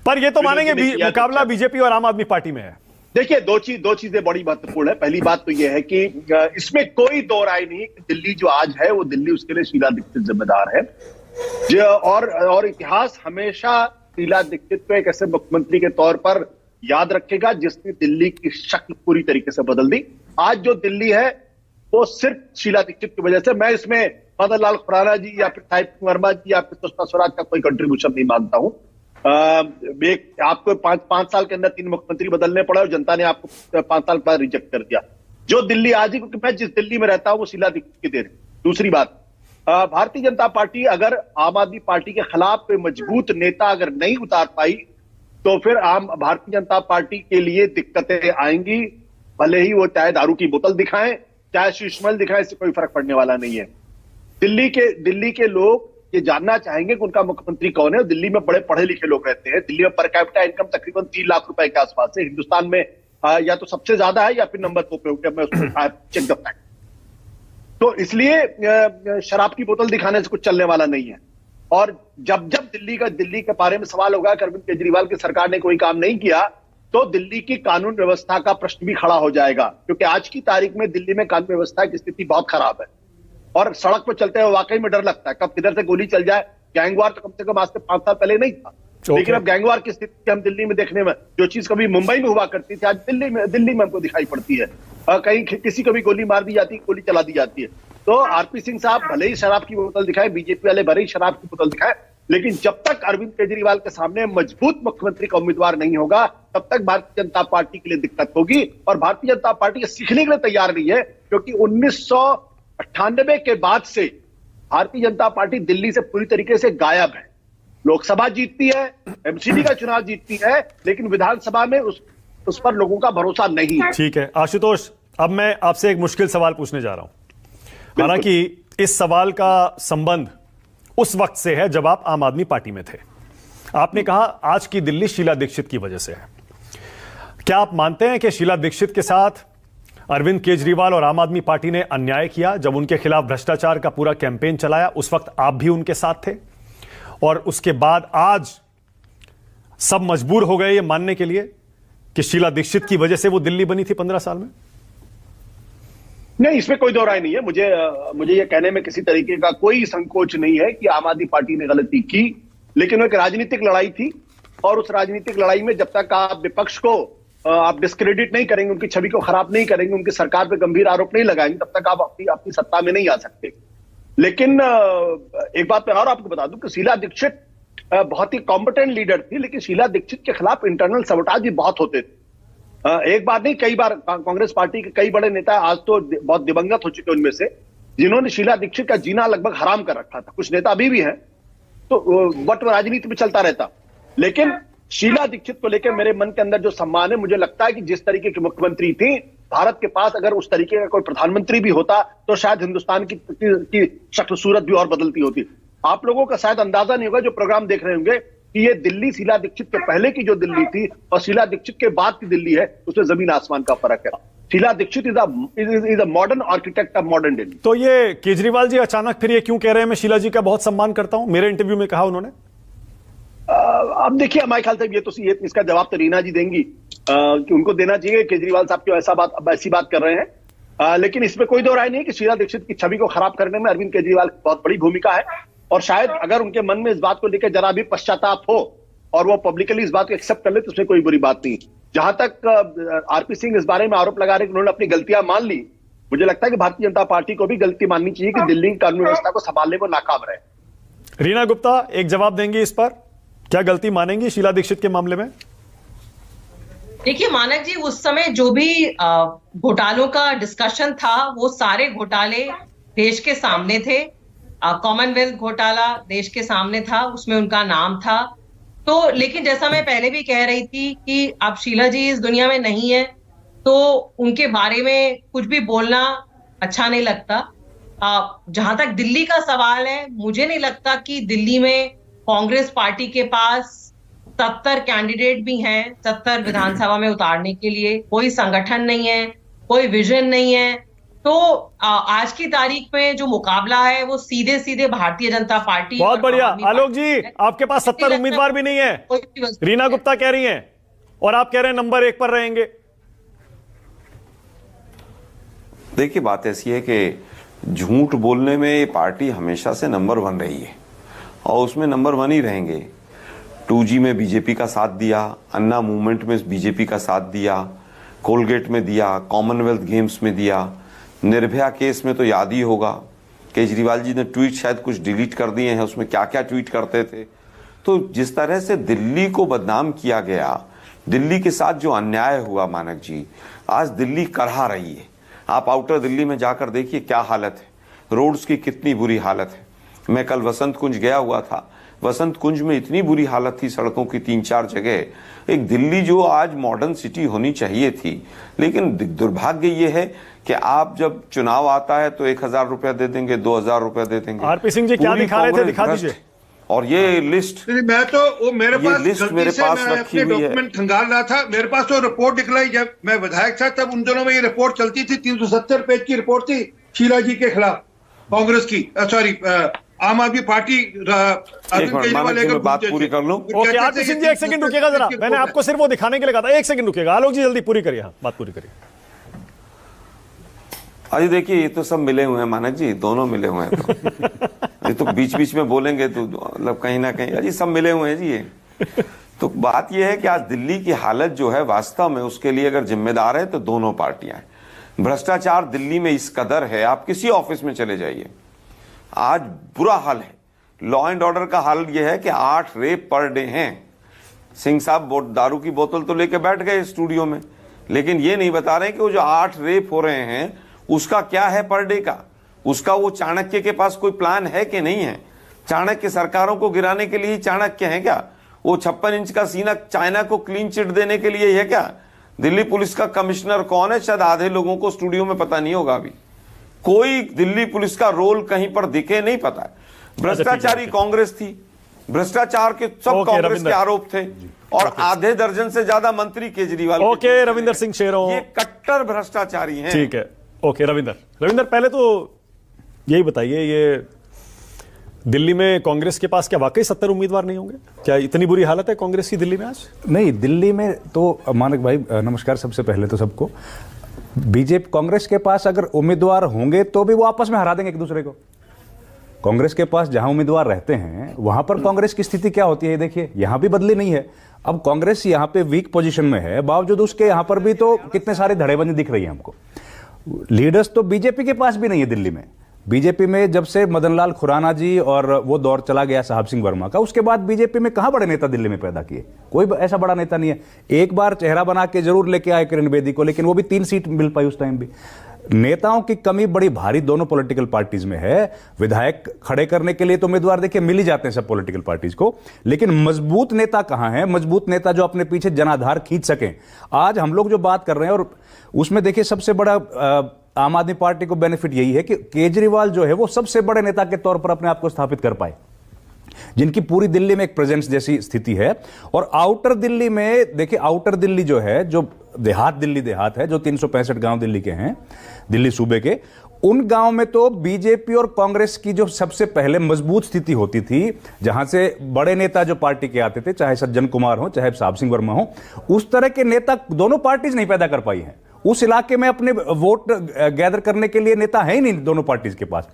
पर ये तो मानेंगे मुकाबला बीजेपी और आम आदमी पार्टी में है। देखिए, दो चीजें बड़ी महत्वपूर्ण है। पहली बात तो यह है कि इसमें कोई दो राय नहीं कि दिल्ली जो आज है वो दिल्ली उसके लिए शीला दीक्षित जिम्मेदार है। और इतिहास हमेशा शीला दीक्षित को एक ऐसे मुख्यमंत्री के तौर पर याद रखेगा जिसने दिल्ली की शक्ल पूरी तरीके से बदल दी। आज जो दिल्ली है वो सिर्फ शीला दीक्षित की वजह से। मैं इसमें मदन लाल खुराना जी या फिर साहिब वर्मा जी या फिर सुषमा स्वराज का कोई कंट्रीब्यूशन नहीं मानता हूं। आपको 5 साल के अंदर 3 मुख्यमंत्री बदलने पड़े और जनता ने आपको 5 साल के बाद रिजेक्ट कर दिया। जो दिल्ली आज ही, क्योंकि मैं जिस दिल्ली में रहता हूं वो शीला दीक्षित की देर। दूसरी बात, भारतीय जनता पार्टी अगर आम आदमी पार्टी के खिलाफ कोई मजबूत नेता अगर नहीं उतार पाई तो फिर भारतीय जनता पार्टी के लिए दिक्कतें आएंगी। भले ही वो चाहे दारू की बोतल दिखाएं, चाहे शीशमहल दिखाएं, इससे कोई फर्क पड़ने वाला नहीं है। दिल्ली के लोग ये जानना चाहेंगे कि उनका मुख्यमंत्री कौन है। दिल्ली में बड़े पढ़े लिखे लोग रहते हैं। दिल्ली में पर कैपिटा इनकम तकरीबन 3 लाख रुपए के आसपास है। हिंदुस्तान में या तो सबसे ज्यादा है या फिर नंबर 2 पे हो गया, मैं उसको चेक द फैक्ट। तो इसलिए शराब की बोतल दिखाने से कुछ चलने वाला नहीं है। और जब दिल्ली के बारे में सवाल होगा कि अरविंद केजरीवाल की सरकार ने कोई काम नहीं किया, तो दिल्ली की कानून व्यवस्था का प्रश्न भी खड़ा हो जाएगा। क्योंकि आज की तारीख में दिल्ली में कानून व्यवस्था की स्थिति बहुत खराब है और सड़क पर चलते हुए वाकई में डर लगता है कब किधर से गोली चल जाए। गैंगवार तो कम से कम आज से 5 साल पहले नहीं था, लेकिन अब गैंगवार की स्थिति हम दिल्ली में देखने में, जो चीज कभी मुंबई में हुआ करती थी आज दिल्ली में हमको दिखाई पड़ती है। कहीं किसी को भी गोली मार दी जाती है, गोली चला दी जाती है। तो आरपी सिंह साहब भले ही शराब की बोतल दिखाए, बीजेपी वाले भले ही शराब की बोतल दिखाए, लेकिन जब तक अरविंद केजरीवाल के सामने मजबूत मुख्यमंत्री का उम्मीदवार नहीं होगा तब तक भारतीय जनता पार्टी के लिए दिक्कत होगी। और भारतीय जनता पार्टी सीखने के लिए तैयार नहीं है, क्योंकि 1998 के बाद से भारतीय जनता पार्टी दिल्ली से पूरी तरीके से गायब है। लोकसभा जीतती है, एमसीडी का चुनाव जीतती है, लेकिन विधानसभा में उस पर लोगों का भरोसा नहीं है। ठीक है आशुतोष, अब मैं आपसे एक मुश्किल सवाल पूछने जा रहा हूं। हालांकि इस सवाल का संबंध उस वक्त से है जब आप आम आदमी पार्टी में थे। आपने कहा आज की दिल्ली शीला दीक्षित की वजह से है। क्या आप मानते हैं कि शीला दीक्षित के साथ अरविंद केजरीवाल और आम आदमी पार्टी ने अन्याय किया? जब उनके खिलाफ भ्रष्टाचार का पूरा कैंपेन चलाया उस वक्त आप भी उनके साथ थे, और उसके बाद आज सब मजबूर हो गए ये मानने के लिए कि शीला दीक्षित की वजह से वो दिल्ली बनी थी 15 साल में? नहीं, इसमें कोई दो राय नहीं है। मुझे ये कहने में किसी तरीके का कोई संकोच नहीं है कि आम आदमी पार्टी ने गलती की, लेकिन वो एक राजनीतिक लड़ाई थी और उस राजनीतिक लड़ाई में जब तक आप विपक्ष को आप डिस्क्रेडिट नहीं करेंगे, उनकी छवि को खराब नहीं करेंगे, उनकी सरकार पे गंभीर आरोप नहीं लगाएंगे, तब तक आप अपनी सत्ता में नहीं आ सकते। लेकिन एक बात मैं और आपको बता दूं कि शीला दीक्षित बहुत ही कॉम्पिटेंट लीडर थी, लेकिन शीला दीक्षित के खिलाफ इंटरनल सबोटाज भी बहुत होते थे। एक बार नहीं, कई बार कांग्रेस पार्टी के कई बड़े नेता आज तो बहुत दिवंगत हो चुके उनमें से, जिन्होंने शीला दीक्षित का जीना लगभग हराम कर रखा था। कुछ नेता अभी भी हैं, तो बट राजनीति में चलता रहता। लेकिन शीला दीक्षित को लेकर मेरे मन के अंदर जो सम्मान है, मुझे लगता है कि जिस तरीके की मुख्यमंत्री थी, भारत के पास अगर उस तरीके का कोई प्रधानमंत्री भी होता तो शायद हिंदुस्तान की शक्ल सूरत भी और बदलती होती। आप लोगों का शायद अंदाजा नहीं होगा जो प्रोग्राम देख रहे होंगे कि ये दिल्ली शीला दीक्षित के पहले की जो दिल्ली थी और शीला दीक्षित के बाद की दिल्ली है, उसमें जमीन आसमान का फर्क है। Sheila Dikshit is a modern architect of modern Delhi. तो ये केजरीवाल जी अचानक फिर ये क्यों कह रहे हैं मैं शीला जी का बहुत सम्मान करता हूं? मेरे इंटरव्यू में कहा उन्होंने। अब देखिए, हमारे ख्याल से ये इसका जवाब तो रीना जी देंगी कि उनको देना चाहिए। केजरीवाल साहब क्यों ऐसी बात कर रहे हैं, लेकिन इसमें कोई दो राय नहीं है कि शीला दीक्षित की छवि को खराब करने में अरविंद केजरीवाल की बहुत बड़ी भूमिका है। और शायद अगर उनके मन में इस बात को लेकर जरा भी पश्चाताप हो और वो पब्लिकली इस बात को एक्सेप्ट कर ले, तो उसमें कोई बुरी बात नहीं। जहां तक आरपी सिंह इस बारे में आरोप लगा रहे कि उन्होंने अपनी गलतियां मान ली, मुझे लगता है कि भारतीय जनता पार्टी को भी गलती माननी चाहिए कि दिल्ली की कानून व्यवस्था को संभालने में नाकाम रहे। रीना गुप्ता एक जवाब देंगी इस पर, क्या गलती मानेंगी शीला दीक्षित के मामले में? देखिए मानक जी, उस समय जो भी घोटालों का डिस्कशन था, वो सारे घोटाले देश के सामने थे। कॉमनवेल्थ घोटाला देश के सामने था, उसमें उनका नाम था। तो लेकिन जैसा मैं पहले भी कह रही थी कि अब शीला जी इस दुनिया में नहीं है, तो उनके बारे में कुछ भी बोलना अच्छा नहीं लगता। जहां तक दिल्ली का सवाल है, मुझे नहीं लगता कि दिल्ली में कांग्रेस पार्टी के पास 70 कैंडिडेट भी हैं 70 विधानसभा में उतारने के लिए। कोई संगठन नहीं है, कोई विजन नहीं है। तो आज की तारीख में जो मुकाबला है वो सीधे सीधे भारतीय जनता पार्टी। बहुत बढ़िया आलोक जी, आपके पास 70 उम्मीदवार भी नहीं है, रीना गुप्ता कह रही हैं, और आप कह रहे हैं नंबर 1 पर रहेंगे। देखिए, बात ऐसी है कि झूठ बोलने में ये पार्टी हमेशा से नंबर 1 रही है और उसमें नंबर 1 ही रहेंगे। 2G में बीजेपी का साथ दिया, अन्ना मूवमेंट में बीजेपी का साथ दिया, कोलगेट में दिया, कॉमनवेल्थ गेम्स में दिया, निर्भया केस में तो याद ही होगा केजरीवाल जी ने ट्वीट शायद कुछ डिलीट कर दिए हैं, उसमें क्या क्या ट्वीट करते थे। तो जिस तरह से दिल्ली को बदनाम किया गया, दिल्ली के साथ जो अन्याय हुआ मानक जी, आज दिल्ली करहा रही है। आप आउटर दिल्ली में जाकर देखिए क्या हालत है, रोड्स की कितनी बुरी हालत है। मैं कल वसंत कुंज गया हुआ था, वसंत कुंज में इतनी बुरी हालत थी सड़कों की 3-4 जगह। एक दिल्ली जो आज मॉडर्न सिटी होनी चाहिए थी, लेकिन दुर्भाग्य ये है कि आप जब चुनाव आता है तो 1000 रुपया दे देंगे, 2000 रुपया दे देंगे। आरपी सिंह जी क्या दिखा रहे थे, दिखा दीजिए। और ये लिस्ट मैं तो वो मेरे पास लिस्ट मेरे पास रखी हुई है, डॉक्यूमेंट खंगाल रहा था, मेरे पास तो रिपोर्ट निकलाई जब मैं विधायक था, तब उन दिनों में ये रिपोर्ट चलती थी। 370 पेज की रिपोर्ट थी शीला जी के खिलाफ, कांग्रेस की, सॉरी आम आदमी पार्टी। बात पूरी कर लूं। ओके आरपी सिंह जी एक सेकंड रुकिएगा जरा, मैंने आपको सिर्फ वो दिखाने के लिए कहा था। एक सेकंड रुकिएगा आलोक जी, जल्दी पूरी करिए। हाँ, बात पूरी करिए। अजी देखिए, ये तो सब मिले हुए हैं मानक जी, दोनों मिले हुए हैं। तो ये तो बीच बीच में बोलेंगे तो मतलब कहीं ना कहीं अजी सब मिले हुए हैं जी ये। तो बात ये है कि आज दिल्ली की हालत जो है वास्तव में उसके लिए अगर जिम्मेदार है तो दोनों पार्टियां हैं। भ्रष्टाचार दिल्ली में इस कदर है, आप किसी ऑफिस में चले जाइए, आज बुरा हाल है। लॉ एंड ऑर्डर का हाल यह है कि 8 रेप पर डे हैं। सिंह साहब दारू की बोतल तो लेके बैठ गए स्टूडियो में, लेकिन ये नहीं बता रहे कि वो जो 8 रेप हो रहे हैं उसका क्या है पर डे का। उसका वो चाणक्य के पास कोई प्लान है कि नहीं है? चाणक्य सरकारों को गिराने के लिए चाणक्य है क्या? वो 56 इंच का सीना चाइना को क्लीन चिट देने के लिए है क्या? दिल्ली पुलिस का कमिश्नर कौन है? शायद आधे लोगों को स्टूडियो में पता नहीं होगा। अभी कोई दिल्ली पुलिस का रोल कहीं पर दिखे नहीं पता है। भ्रष्टाचारी कांग्रेस थी, भ्रष्टाचार के सब कांग्रेस के आरोप थे, और आधे दर्जन से ज्यादा मंत्री केजरीवाल। ओके रविंदर सिंह शेरों, ये कट्टर भ्रष्टाचारी हैं। ठीक है, ओके रविंदर पहले तो यही बताइए, ये दिल्ली में कांग्रेस के पास क्या वाकई 70 उम्मीदवार नहीं होंगे? क्या इतनी बुरी हालत है कांग्रेस की दिल्ली में आज? नहीं, दिल्ली में तो मानक भाई नमस्कार सबसे पहले तो सबको। बीजेपी कांग्रेस के पास अगर उम्मीदवार होंगे तो भी वो आपस में हरा देंगे एक दूसरे को। कांग्रेस के पास जहां उम्मीदवार रहते हैं वहां पर कांग्रेस की स्थिति क्या होती है देखिए, यहां भी बदली नहीं है। अब कांग्रेस यहां पे वीक पोजीशन में है, बावजूद उसके यहां पर भी तो कितने सारे धड़ेबंदी दिख रही है हमको। लीडर्स तो बीजेपी के पास भी नहीं है दिल्ली में। बीजेपी में जब से मदन लाल खुराना जी और वो दौर चला गया साहब सिंह वर्मा का, उसके बाद बीजेपी में कहां बड़े नेता दिल्ली में पैदा किए? कोई ऐसा बड़ा नेता नहीं है। एक बार चेहरा बना के जरूर लेके आए किरण बेदी को, लेकिन वो भी 3 सीट मिल पाई उस टाइम भी। नेताओं की कमी बड़ी भारी दोनों पॉलिटिकल पार्टीज में है। विधायक खड़े करने के लिए तो उम्मीदवार देखिए मिल ही जाते हैं सब पॉलिटिकल पार्टीज को, लेकिन मजबूत नेता कहां है? मजबूत नेता जो अपने पीछे जनाधार खींच सकें। आज हम लोग जो बात कर रहे हैं और उसमें देखिए सबसे बड़ा आम आदमी पार्टी को बेनिफिट यही है कि केजरीवाल जो है वो सबसे बड़े नेता के तौर पर अपने आप को स्थापित कर पाए, जिनकी पूरी दिल्ली में एक प्रेजेंस जैसी स्थिति है। और आउटर दिल्ली में देखिए, आउटर दिल्ली जो है, जो देहात है, जो 365 गांव दिल्ली के हैं, दिल्ली सूबे के, उन गांव में तो बीजेपी और कांग्रेस की जो सबसे पहले मजबूत स्थिति होती थी, जहां से बड़े नेता जो पार्टी के आते थे, चाहे सज्जन कुमार हो चाहे साहब सिंह वर्मा हो, उस तरह के नेता दोनों पार्टीज नहीं पैदा कर पाई हैं। उस इलाके में अपने वोट गैदर करने के लिए नेता है ही नहीं दोनों पार्टीज के पास।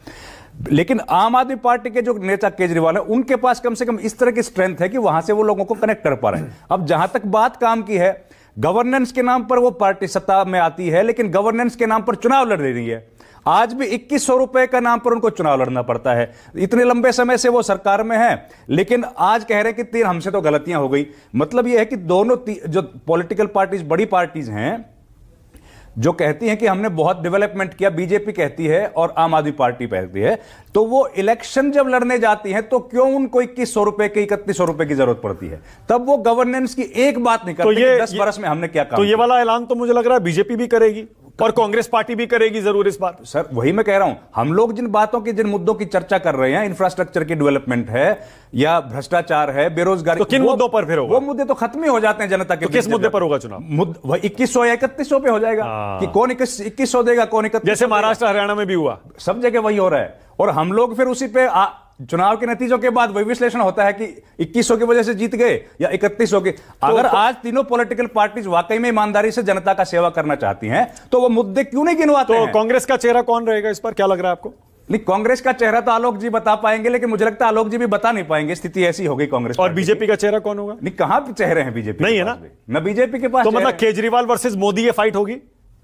लेकिन आम आदमी पार्टी के जो नेता केजरीवाल है, उनके पास कम से कम इस तरह की स्ट्रेंथ है कि वहां से वो लोगों को कनेक्ट कर पा रहे हैं। अब जहां तक बात काम की है, गवर्नेंस के नाम पर वो पार्टी सत्ता में आती है, लेकिन गवर्नेंस के नाम पर चुनाव लड़ रही है। आज भी 2100 रुपए का नाम पर उनको चुनाव लड़ना पड़ता है। इतने लंबे समय से वो सरकार में है, लेकिन आज कह रहे हैं कि 3 हमसे तो गलतियां हो गई। मतलब ये है कि दोनों जो पॉलिटिकल पार्टीज, बड़ी पार्टीज हैं, जो कहती हैं कि हमने बहुत डेवलपमेंट किया, बीजेपी कहती है और आम आदमी पार्टी कहती है, तो वो इलेक्शन जब लड़ने जाती हैं तो क्यों उनको 2100 रुपए की 3100 रुपए की जरूरत पड़ती है? तब वो गवर्नेंस की एक बात नहीं करते। तो ये 10 बरस में हमने क्या काम तो ये वाला ऐलान तो मुझे लग रहा है बीजेपी भी करेगी और कांग्रेस पार्टी भी करेगी जरूर इस बार। सर वही मैं कह रहा हूं, हम लोग जिन बातों की, जिन मुद्दों की चर्चा कर रहे हैं, इंफ्रास्ट्रक्चर की डेवलपमेंट है या भ्रष्टाचार है, बेरोजगारी, तो किन मुद्दों पर फिर होगा? वो मुद्दे तो खत्म ही हो जाते हैं जनता के। तो किस मुद्दे पर होगा चुनाव? 2100 या 3100 पे हो जाएगा कि कौन 2100 देगा, कौन 3100, जैसे महाराष्ट्र हरियाणा में भी हुआ, सब जगह वही हो रहा है। और हम लोग फिर उसी पे चुनाव के नतीजों के बाद वही विश्लेषण होता है कि 2100 की वजह से जीत गए या 3100 की। अगर आज तीनों पॉलिटिकल पार्टीज वाकई में ईमानदारी से जनता का सेवा करना चाहती हैं तो वो मुद्दे क्यों नहीं गिनवाते हैं? कांग्रेस का चेहरा कौन रहेगा इस पर, क्या लग रहा है आपको? नहीं, कांग्रेस का चेहरा तो आलोक जी बता पाएंगे, लेकिन मुझे लगता है आलोक जी भी बता नहीं पाएंगे, स्थिति ऐसी हो गई कांग्रेस। और बीजेपी का चेहरा कौन होगा? नहीं, कहां पे चेहरे हैं बीजेपी? नहीं है ना, न बीजेपी के पास। तो मतलब केजरीवाल वर्सेस मोदी ये फाइट होगी?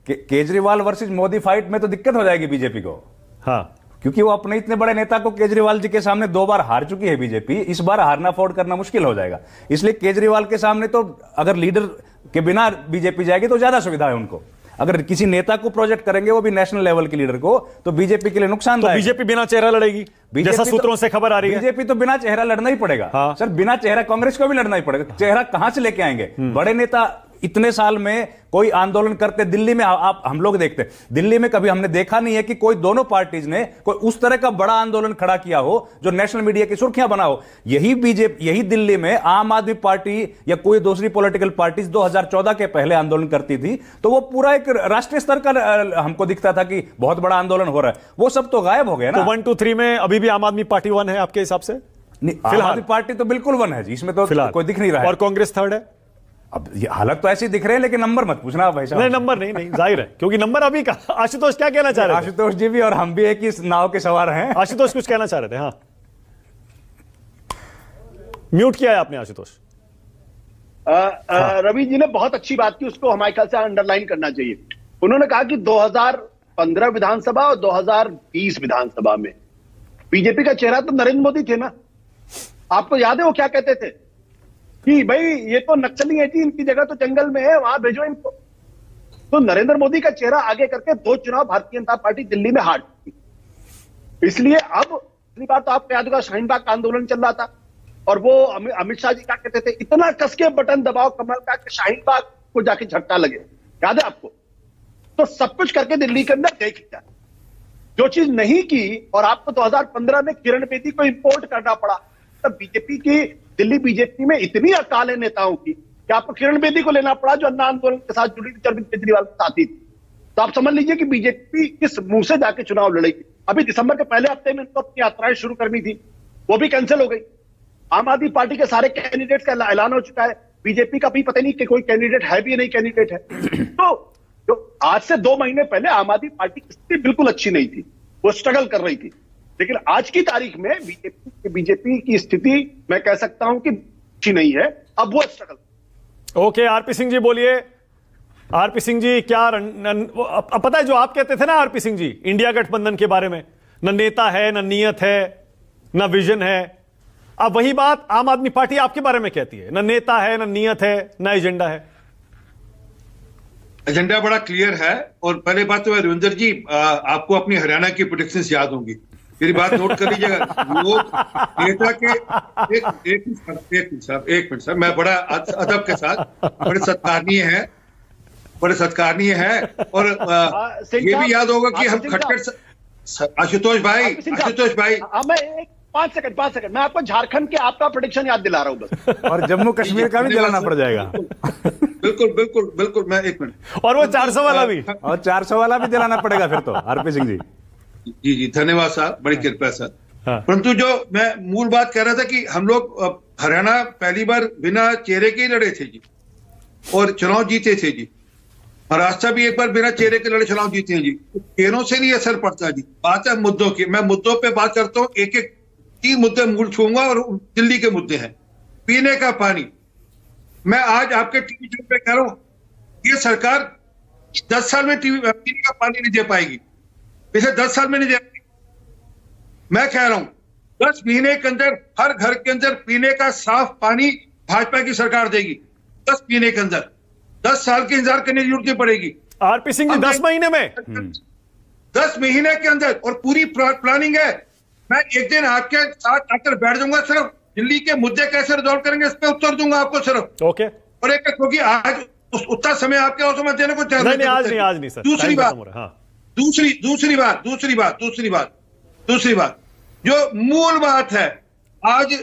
केजरीवाल वर्सेस मोदी फाइट में तो दिक्कत हो जाएगी बीजेपी को। हाँ, क्योंकि वो अपने इतने बड़े नेता को, केजरीवाल जी के सामने 2 बार हार चुकी है बीजेपी, इस बार हारना अफोर्ड करना मुश्किल हो जाएगा। इसलिए केजरीवाल के सामने तो अगर लीडर के बिना बीजेपी जाएगी तो ज्यादा सुविधा है उनको। अगर किसी नेता को प्रोजेक्ट करेंगे, वो भी नेशनल लेवल के लीडर को, तो बीजेपी के लिए नुकसान। तो बीजेपी बिना चेहरा लड़ेगी, जैसा सूत्रों से खबर आ रही है। बीजेपी तो बिना चेहरा लड़ना ही पड़ेगा। हाँ। सर बिना चेहरा कांग्रेस को भी लड़ना ही पड़ेगा। चेहरा कहां से लेके आएंगे? बड़े नेता इतने साल में कोई आंदोलन करते दिल्ली में, आप हम लोग देखते हैं दिल्ली में, कभी हमने देखा नहीं है कि कोई दोनों पार्टीज ने कोई उस तरह का बड़ा आंदोलन खड़ा किया हो जो नेशनल मीडिया की सुर्खियां बना हो। यही बीजेपी, यही दिल्ली में आम आदमी पार्टी या कोई दूसरी पॉलिटिकल पार्टीज 2014 के पहले आंदोलन करती थी तो वो पूरा एक राष्ट्रीय स्तर का हमको दिखता था कि बहुत बड़ा आंदोलन हो रहा है। वो सब तो गायब हो गया ना। तो 1, 2, 3 में अभी भी आम आदमी पार्टी 1 है आपके हिसाब से? आम आदमी पार्टी तो बिल्कुल 1 है जी, इसमें तो कोई दिख नहीं रहा है। और कांग्रेस 3rd है? अब ये हालत तो ऐसी दिख रहे हैं, लेकिन नंबर मत पूछना भाई साहब। नहीं, नंबर नहीं, जाहिर है, क्योंकि नंबर अभी का। आशुतोष क्या कहना चाह रहे थे? आशुतोष जी भी और हम भी एक ही नाव के सवार हैं। आशुतोष कुछ कहना चाह रहे थे? हाँ, म्यूट किया है आपने आशुतोष। रवि जी ने बहुत अच्छी बात की, उसको हमारे ख्याल से अंडरलाइन करना चाहिए। उन्होंने कहा कि 2015 विधानसभा और 2020 विधानसभा में बीजेपी का चेहरा तो नरेंद्र मोदी थे ना। आपको याद है वो क्या कहते थे कि भाई ये तो नक्सली है जी, इनकी जगह तो जंगल में है, वहां भेजो इनको। तो नरेंद्र मोदी का चेहरा आगे करके 2 चुनाव भारतीय जनता पार्टी दिल्ली में हार चुकी। इसलिए अब पिछली बार तो आपको याद होगा शाहीन बाग का आंदोलन चल रहा था और वो अमित शाह जी क्या कहते थे, इतना कस के बटन दबाओ कमल का कि शाहीन बाग को जाके झटका लगे। याद है आपको? तो सब कुछ करके दिल्ली के अंदर देख लिया, जो चीज नहीं की। और आपको 2015 में किरण बेदी को इंपोर्ट करना पड़ा। तब बीजेपी की, दिल्ली बीजेपी में इतनी अकाल है नेताओं की कि आपको किरण बेदी को लेना पड़ा जो अन्ना आंदोलन के साथ जुड़ी थी, अरविंद केजरीवाल के साथी थी। तो आप समझ लीजिए कि बीजेपी किस मुंह से जाके चुनाव लड़ेगी। अभी दिसंबर के पहले हफ्ते में इनको अपनी यात्राएं शुरू करनी थी, वो भी कैंसिल हो गई। आम आदमी पार्टी के सारे कैंडिडेट्स का ऐलान हो चुका है, बीजेपी का भी पता नहीं कि कोई कैंडिडेट है भी या नहीं कैंडिडेट है। तो जो आज से 2 महीने पहले आम आदमी पार्टी की स्थिति बिल्कुल अच्छी नहीं थी, वो स्ट्रगल कर रही थी, लेकिन आज की तारीख में बीजेपी की स्थिति मैं कह सकता हूं कि अच्छी नहीं है, अब वो struggle. Okay, RP Singh ji बोलिए। आरपी सिंह जी, क्या अब पता है जो आप कहते थे ना आरपी सिंह जी इंडिया गठबंधन के बारे में, न नेता है, न नीयत है, न विजन है, अब वही बात आम आदमी पार्टी आपके बारे में कहती है, न नेता है, न नीयत है, न एजेंडा है। एजेंडा बड़ा क्लियर है। और पहले बात तो रविंदर जी, आपको अपनी हरियाणा की प्रोडिक्शंस याद होंगी, मेरी बात नोट कर लीजिएगा। लोग नेता के एक मिनट सर, मैं बड़ा अदब के साथ, बड़े सत्कारणीय है और ये भी याद होगा कि हम खटखट आशुतोष भाई मैं 5 सेकंड मैं आपको झारखंड के आपका प्रेडिक्शन याद दिला रहा हूं बस। और जम्मू कश्मीर का भी दिलाना पड़ जाएगा। बिल्कुल मैं 1 मिनट, और वो 400 वाला भी, और 400 वाला भी दिलाना पड़ेगा फिर तो आरपी सिंह जी। जी धन्यवाद साहब, बड़ी कृपया सर। हाँ। परंतु जो मैं मूल बात कह रहा था कि हम लोग हरियाणा पहली बार बिना चेहरे के ही लड़े थे जी, और चुनाव जीते थे जी। महाराष्ट्र भी एक बार बिना चेहरे के लड़े चुनाव जीते हैं जी। चेहरों से नहीं असर पड़ता जी, बात है मुद्दों की। मैं मुद्दों पे बात करता हूँ, एक 3 मुद्दे मूल छूंगा और दिल्ली के मुद्दे हैं। पीने का पानी, मैं आज आपके टीवी शो पे कह रहा हूँ, ये सरकार 10 साल में पीने का पानी नहीं दे पाएगी, पिछले 10 साल में नहीं दे पाएगी। मैं कह रहा हूं 10 महीने के अंदर हर घर के अंदर पीने का साफ पानी भाजपा की सरकार देगी। 10 महीने के अंदर, 10 साल की इंतजार करने की जरूरत नहीं पड़ेगी। आरपी सिंह जी 10 महीने में, 10 महीने के अंदर, और पूरी प्लानिंग है। मैं एक दिन आपके साथ आकर बैठ जाऊंगा, सिर्फ दिल्ली के मुद्दे कैसे रिजॉल्व करेंगे इस पे उत्तर दूंगा आपको सिर्फ। ओके, और एक, क्योंकि आज उतना समय आपके और समय देने को चाहिए। नहीं आज नहीं सर। दूसरी बात, जो मूल बात है, आज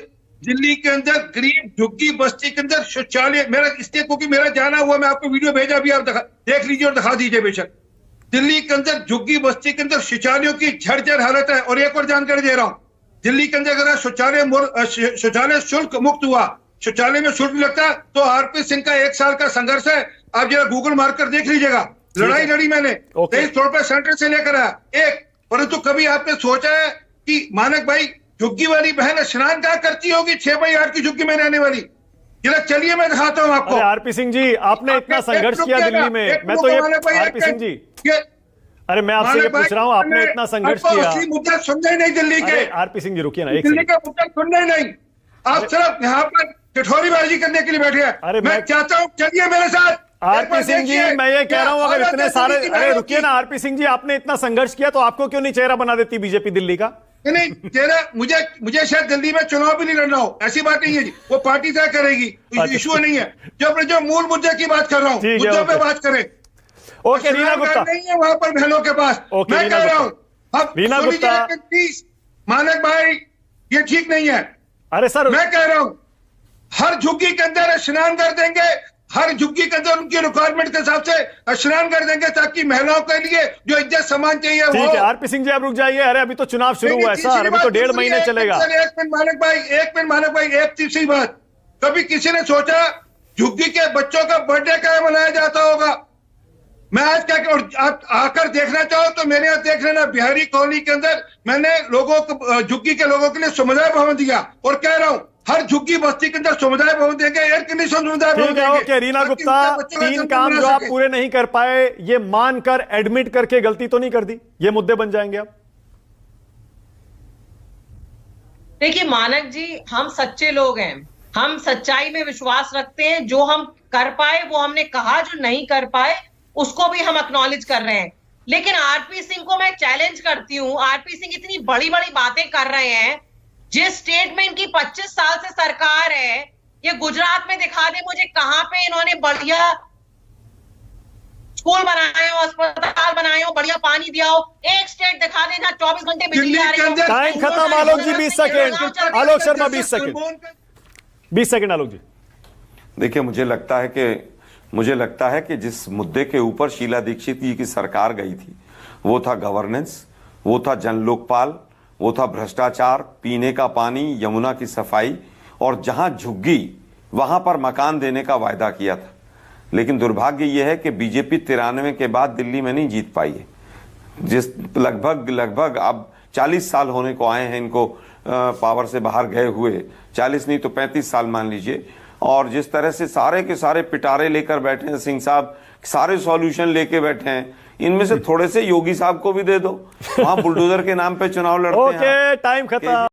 दिल्ली के अंदर गरीब झुग्गी बस्ती के अंदर शौचालय, मेरा इसलिए क्योंकि मेरा जाना हुआ, मैं आपको वीडियो भेजा, अभी आप देख लीजिए और दिखा दीजिए बेशक। दिल्ली के अंदर झुग्गी बस्ती के अंदर शौचालयों की झरझर हालत है। और एक और जानकारी दे रहा हूं, दिल्ली के अंदर अगर शौचालय शुल्क मुक्त हुआ, शौचालय में शुल्क लगता, तो आरपी सिंह का 1 साल का संघर्ष है। आप जरा गूगल मारकर देख लीजिएगा, लड़ाई लड़ी मैंने 23 रुपए सेंटर से लेकर आया एक। परंतु कभी आपने सोचा है कि मानक भाई झुग्गी वाली बहन स्नान कहाँ करती होगी? 6x8 की झुग्गी में रहने वाली। जरा चलिए मैं दिखाता हूं आपको। आरपी सिंह जी, आपने इतना संघर्ष किया दिल्ली में, मैं तो ये आरपी सिंह जी, अरे मैं आपसे ये पूछ रहा हूं, आपने इतना संघर्ष किया, मुद्दा सुनते नहीं दिल्ली के। आरपी सिंह जी रुकिए ना, एक दिल्ली का मुद्दा सुनने नहीं, आप सिर्फ यहाँ पर ठिठोरीबाजी करने के लिए बैठे हैं। अरे मैं चाहता हूँ चलिए मेरे साथ। आरपी सिंह जी, मैं ये कह रहा हूं, अगर इतने सारे, अरे रुकिए ना आरपी सिंह जी, आपने इतना संघर्ष किया तो आपको क्यों नहीं चेहरा बना देती बीजेपी दिल्ली का? नहीं चेहरा, मुझे शायद दिल्ली में चुनाव भी नहीं लड़ना हो, ऐसी बात नहीं है जी, वो पार्टी तय करेगी, इशू नहीं है। जो मूल मुद्दे की बात कर रहा हूँ, मुद्दों पे बात करें। ओके, रीना गुप्ता नहीं है वहां पर बहनों के पास। मैं कह रहा हूँ रीना गुप्ता, मानक भाई ये ठीक नहीं है। अरे सर, मैं कह रहा हूँ हर झुग्गी के अंदर स्नान कर देंगे, हर झुग्गी के अंदर उनकी रिक्वायरमेंट के हिसाब से स्नान कर देंगे, ताकि महिलाओं के लिए जो इज्जत सम्मान चाहिए वो। ठीक है आरपी सिंह जी, आप रुक जाइए। अरे अभी तो चुनाव शुरू हुआ है सर, अभी तो 1.5 महीने चलेगा। एक मिनट मानक भाई, एक तीसरी बात, कभी किसी ने सोचा झुग्गी के बच्चों का बर्थडे क्या मनाया जाता होगा? मैं आज क्या, और आप आकर देखना चाहो तो मेरे यहाँ देख लेना, बिहारी कॉलोनी के अंदर मैंने लोगों को, झुग्गी के लोगों के लिए समुदाय भवन दिया, और कह रहा हूं हर झुग्गी बस्ती के अंदर समुदाय भवन देंगे, एयर कंडीशन समुदाय भवन देंगे। ओके रीना गुप्ता, 3 काम जो आप पूरे नहीं कर पाए, ये मानकर एडमिट करके गलती तो नहीं कर दी, ये मुद्दे बन जाएंगे अब। देखिए मानक जी, हम सच्चे लोग हैं, हम सच्चाई में विश्वास रखते हैं। जो हम कर पाए वो हमने कहा, जो नहीं कर पाए उसको भी हम एक्नॉलेज कर रहे हैं। लेकिन आरपी सिंह को मैं चैलेंज करती हूँ, आरपी सिंह इतनी बड़ी बड़ी बातें कर रहे हैं, जिस स्टेट में इनकी 25 साल से सरकार है, ये गुजरात में दिखा दे मुझे कहां पे इन्होंने बढ़िया स्कूल बनाए हो, अस्पताल बनाए हो, बढ़िया पानी दिया हो। एक स्टेट दिखा दे जहां 24 घंटे बिजली आ रही हो। टाइम खत्म आलोक जी, 20 सेकंड। आलोक शर्मा 20 सेकंड आलोक जी। देखिए मुझे लगता है कि जिस मुद्दे के ऊपर शीला दीक्षित जी की सरकार गई थी, वो था गवर्नेंस, वो था जन लोकपाल, वो था भ्रष्टाचार, पीने का पानी, यमुना की सफाई, और जहां झुग्गी वहां पर मकान देने का वायदा किया था। लेकिन दुर्भाग्य यह है कि बीजेपी 93 के बाद दिल्ली में नहीं जीत पाई है। जिस लगभग अब 40 साल होने को आए हैं इनको पावर से बाहर गए हुए, 40 नहीं तो 35 साल मान लीजिए। और जिस तरह से सारे के सारे पिटारे लेकर बैठे हैं सिंह साहब, सारे सॉल्यूशन लेके बैठे हैं, इनमें से थोड़े से योगी साहब को भी दे दो, वहां बुलडोजर के नाम पे चुनाव लड़ते हैं। ओके, टाइम खत्म।